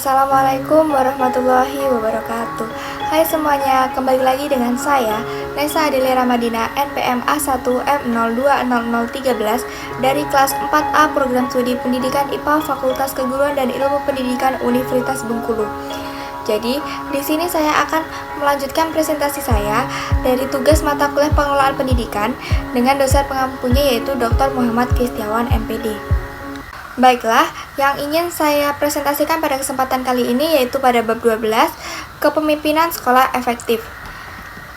Assalamualaikum warahmatullahi wabarakatuh. Hai semuanya, kembali lagi dengan saya Nesa Adelia Ramadina, NPM A1M020013 dari kelas 4A Program Studi Pendidikan IPA Fakultas Keguruan dan Ilmu Pendidikan Universitas Bengkulu. Jadi, di sini saya akan melanjutkan presentasi saya dari tugas mata kuliah pengelolaan pendidikan dengan dosen pengampunya yaitu Dr. Muhammad Kristiawan, MPD. Baiklah, yang ingin saya presentasikan pada kesempatan kali ini yaitu pada bab 12, Kepemimpinan Sekolah Efektif.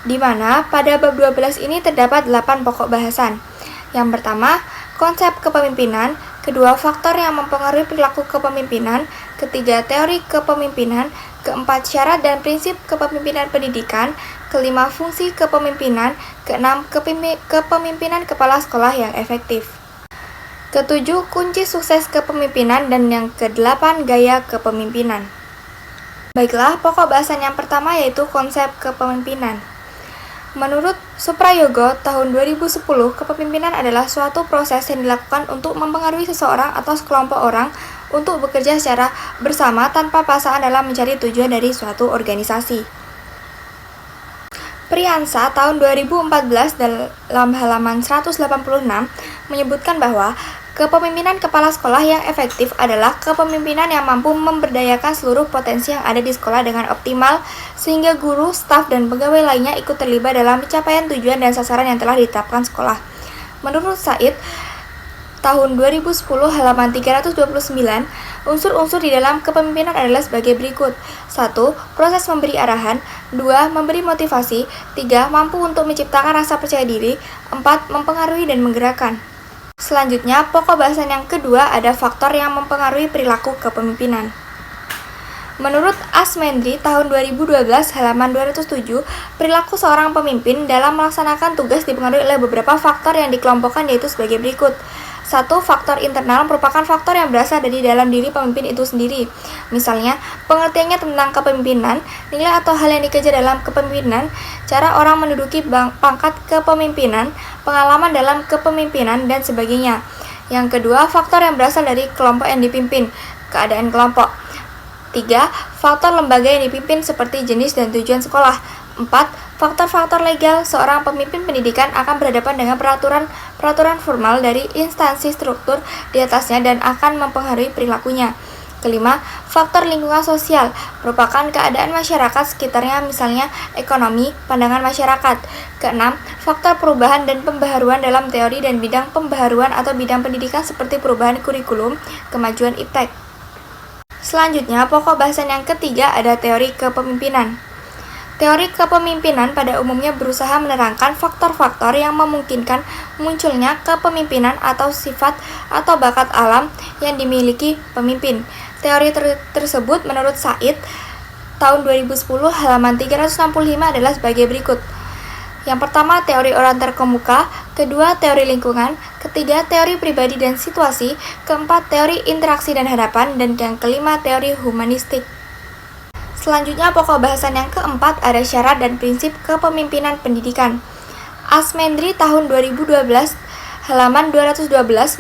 Di mana pada bab 12 ini terdapat 8 pokok bahasan. Yang pertama, konsep kepemimpinan, kedua, faktor yang mempengaruhi perilaku kepemimpinan, ketiga, teori kepemimpinan, keempat, syarat dan prinsip kepemimpinan pendidikan, kelima, fungsi kepemimpinan, keenam, kepemimpinan kepala sekolah yang efektif. Ketujuh, kunci sukses kepemimpinan, dan yang kedelapan, gaya kepemimpinan. Baiklah, pokok bahasan yang pertama yaitu konsep kepemimpinan. Menurut Suprayogo tahun 2010, kepemimpinan adalah suatu proses yang dilakukan untuk mempengaruhi seseorang atau sekelompok orang untuk bekerja secara bersama tanpa pasangan dalam mencari tujuan dari suatu organisasi. Priyansa tahun 2014 dalam halaman 186 menyebutkan bahwa kepemimpinan kepala sekolah yang efektif adalah kepemimpinan yang mampu memberdayakan seluruh potensi yang ada di sekolah dengan optimal, sehingga guru, staf, dan pegawai lainnya ikut terlibat dalam pencapaian tujuan dan sasaran yang telah ditetapkan sekolah. Menurut Said, tahun 2010 halaman 329, unsur-unsur di dalam kepemimpinan adalah sebagai berikut. 1. Proses memberi arahan. 2. Memberi motivasi. 3. Mampu untuk menciptakan rasa percaya diri. 4. Mempengaruhi dan menggerakkan. Selanjutnya, pokok bahasan yang kedua ada faktor yang mempengaruhi perilaku kepemimpinan. Menurut Asmendri tahun 2012 halaman 207, perilaku seorang pemimpin dalam melaksanakan tugas dipengaruhi oleh beberapa faktor yang dikelompokkan yaitu sebagai berikut. 1. Faktor internal merupakan faktor yang berasal dari dalam diri pemimpin itu sendiri. Misalnya, pengertiannya tentang kepemimpinan, nilai atau hal yang dikejar dalam kepemimpinan, cara orang menduduki pangkat kepemimpinan, pengalaman dalam kepemimpinan, dan sebagainya. Yang kedua, faktor yang berasal dari kelompok yang dipimpin, keadaan kelompok. 3. Faktor lembaga yang dipimpin seperti jenis dan tujuan sekolah. 4. Faktor-faktor legal, seorang pemimpin pendidikan akan berhadapan dengan peraturan formal dari instansi struktur di atasnya dan akan mempengaruhi perilakunya. Kelima, faktor lingkungan sosial, merupakan keadaan masyarakat sekitarnya, misalnya ekonomi, pandangan masyarakat. Keenam, faktor perubahan dan pembaharuan dalam teori dan bidang pembaharuan atau bidang pendidikan seperti perubahan kurikulum, kemajuan iptek. Selanjutnya, pokok bahasan yang ketiga ada teori kepemimpinan. Teori kepemimpinan pada umumnya berusaha menerangkan faktor-faktor yang memungkinkan munculnya kepemimpinan atau sifat atau bakat alam yang dimiliki pemimpin. Teori tersebut menurut Said tahun 2010 halaman 365 adalah sebagai berikut. Yang pertama, teori orang terkemuka, kedua, teori lingkungan, ketiga, teori pribadi dan situasi, keempat, teori interaksi dan harapan, dan yang kelima, teori humanistik. Selanjutnya, pokok bahasan yang keempat ada syarat dan prinsip kepemimpinan pendidikan. Asmendri tahun 2012 halaman 212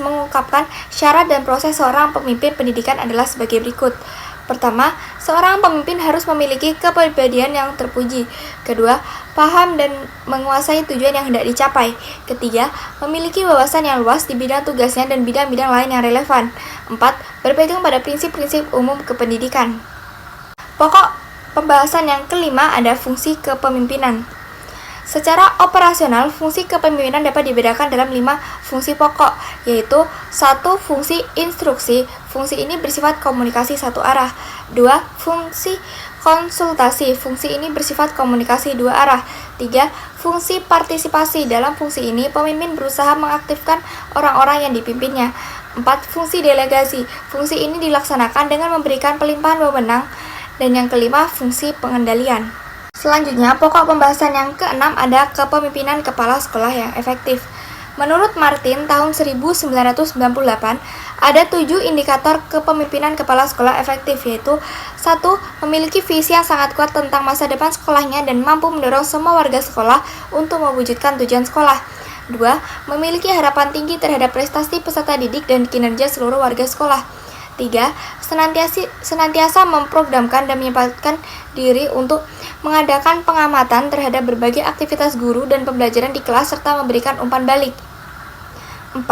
mengungkapkan syarat dan proses seorang pemimpin pendidikan adalah sebagai berikut. Pertama, seorang pemimpin harus memiliki kepribadian yang terpuji. Kedua, paham dan menguasai tujuan yang hendak dicapai. Ketiga, memiliki wawasan yang luas di bidang tugasnya dan bidang-bidang lain yang relevan. 4. Berpegang pada prinsip-prinsip umum kependidikan. Pokok pembahasan yang kelima ada fungsi kepemimpinan. Secara operasional, fungsi kepemimpinan dapat dibedakan dalam 5 fungsi pokok, yaitu 1. Fungsi instruksi. Fungsi ini bersifat komunikasi satu arah. 2. Fungsi konsultasi. Fungsi ini bersifat komunikasi dua arah. 3. Fungsi partisipasi. Dalam fungsi ini, pemimpin berusaha mengaktifkan orang-orang yang dipimpinnya. 4. Fungsi delegasi. Fungsi ini dilaksanakan dengan memberikan pelimpahan wewenang. Dan yang kelima, fungsi pengendalian. Selanjutnya, pokok pembahasan yang keenam ada kepemimpinan kepala sekolah yang efektif. Menurut Martin tahun 1998, ada 7 indikator kepemimpinan kepala sekolah efektif, yaitu 1. Memiliki visi yang sangat kuat tentang masa depan sekolahnya dan mampu mendorong semua warga sekolah untuk mewujudkan tujuan sekolah. 2. Memiliki harapan tinggi terhadap prestasi peserta didik dan kinerja seluruh warga sekolah. 3. Senantiasa memprogramkan dan menyempatkan diri untuk mengadakan pengamatan terhadap berbagai aktivitas guru dan pembelajaran di kelas serta memberikan umpan balik. 4.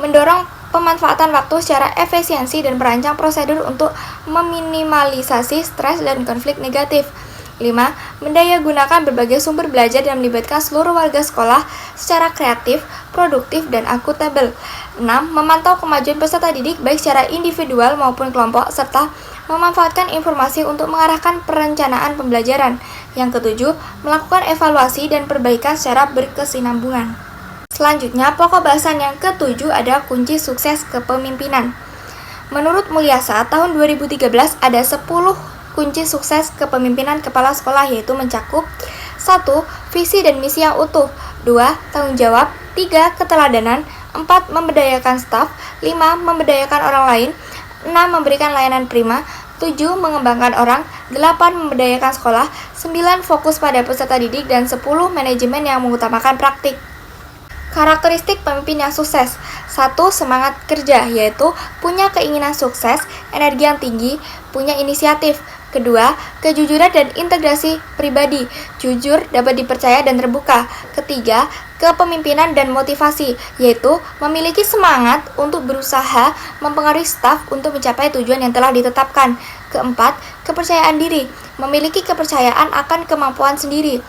Mendorong pemanfaatan waktu secara efisiensi dan merancang prosedur untuk meminimalisasi stres dan konflik negatif. 5. Mendayagunakan berbagai sumber belajar dan melibatkan seluruh warga sekolah secara kreatif, produktif, dan akuntabel. 6. Memantau kemajuan peserta didik baik secara individual maupun kelompok, serta memanfaatkan informasi untuk mengarahkan perencanaan pembelajaran. Yang ketujuh, melakukan evaluasi dan perbaikan secara berkesinambungan. Selanjutnya, pokok bahasan yang ketujuh ada kunci sukses kepemimpinan. Menurut Mulyasa, tahun 2013 ada 10 kunci sukses kepemimpinan kepala sekolah, yaitu mencakup 1. Visi dan misi yang utuh, 2. Tanggung jawab, 3. Keteladanan, 4. Memberdayakan staf, 5. Memberdayakan orang lain, 6. Memberikan layanan prima, 7. Mengembangkan orang, 8. Memberdayakan sekolah, 9. Fokus pada peserta didik, dan 10. Manajemen yang mengutamakan praktik. Karakteristik pemimpin yang sukses. 1. Semangat kerja, yaitu punya keinginan sukses, energi yang tinggi, punya inisiatif. Kedua, kejujuran dan integrasi pribadi, jujur, dapat dipercaya dan terbuka. Ketiga, kepemimpinan dan motivasi, yaitu memiliki semangat untuk berusaha mempengaruhi staf untuk mencapai tujuan yang telah ditetapkan. Keempat, kepercayaan diri, memiliki kepercayaan akan kemampuan sendiri.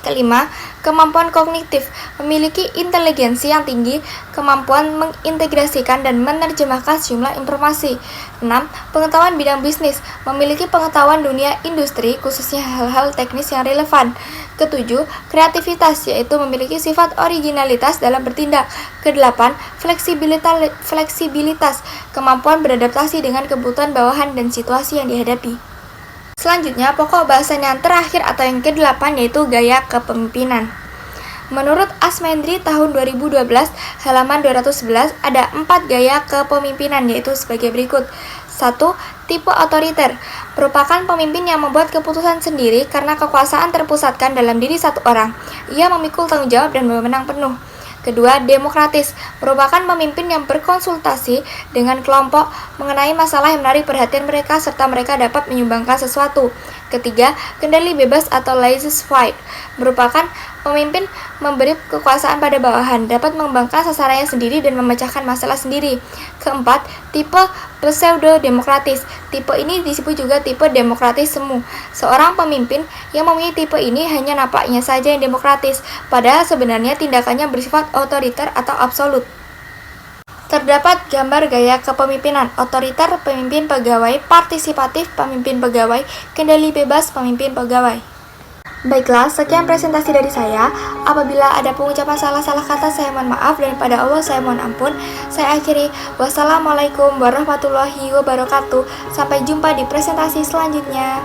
Kelima, kemampuan kognitif, memiliki inteligensi yang tinggi, kemampuan mengintegrasikan dan menerjemahkan sejumlah informasi. 6. Pengetahuan bidang bisnis, memiliki pengetahuan dunia industri, khususnya hal-hal teknis yang relevan. Ketujuh, kreativitas, yaitu memiliki sifat originalitas dalam bertindak. Kedelapan, fleksibilitas, kemampuan beradaptasi dengan kebutuhan bawahan dan situasi yang dihadapi. Selanjutnya, pokok bahasan yang terakhir atau yang ke-8 yaitu gaya kepemimpinan. Menurut Asmendri tahun 2012, halaman 211, ada 4 gaya kepemimpinan, yaitu sebagai berikut. 1. Tipe otoriter, merupakan pemimpin yang membuat keputusan sendiri karena kekuasaan terpusatkan dalam diri satu orang. Ia memikul tanggung jawab dan wewenang penuh. Kedua, demokratis, merupakan pemimpin yang berkonsultasi dengan kelompok mengenai masalah yang menarik perhatian mereka serta mereka dapat menyumbangkan sesuatu. Ketiga, kendali bebas atau laissez-faire, merupakan pemimpin memberi kekuasaan pada bawahan, dapat mengembangkan sasarannya sendiri dan memecahkan masalah sendiri. Keempat, tipe pseudo-demokratis. Tipe ini disebut juga tipe demokratis semu. Seorang pemimpin yang memiliki tipe ini hanya nampaknya saja yang demokratis, padahal sebenarnya tindakannya bersifat otoriter atau absolut. Terdapat gambar gaya kepemimpinan: otoriter, pemimpin pegawai; partisipatif, pemimpin pegawai; kendali bebas, pemimpin pegawai. Baiklah, sekian presentasi dari saya. Apabila ada pengucapan salah-salah kata, saya mohon maaf, dan pada Allah saya mohon ampun. Saya akhiri. Wassalamualaikum warahmatullahi wabarakatuh. Sampai jumpa di presentasi selanjutnya.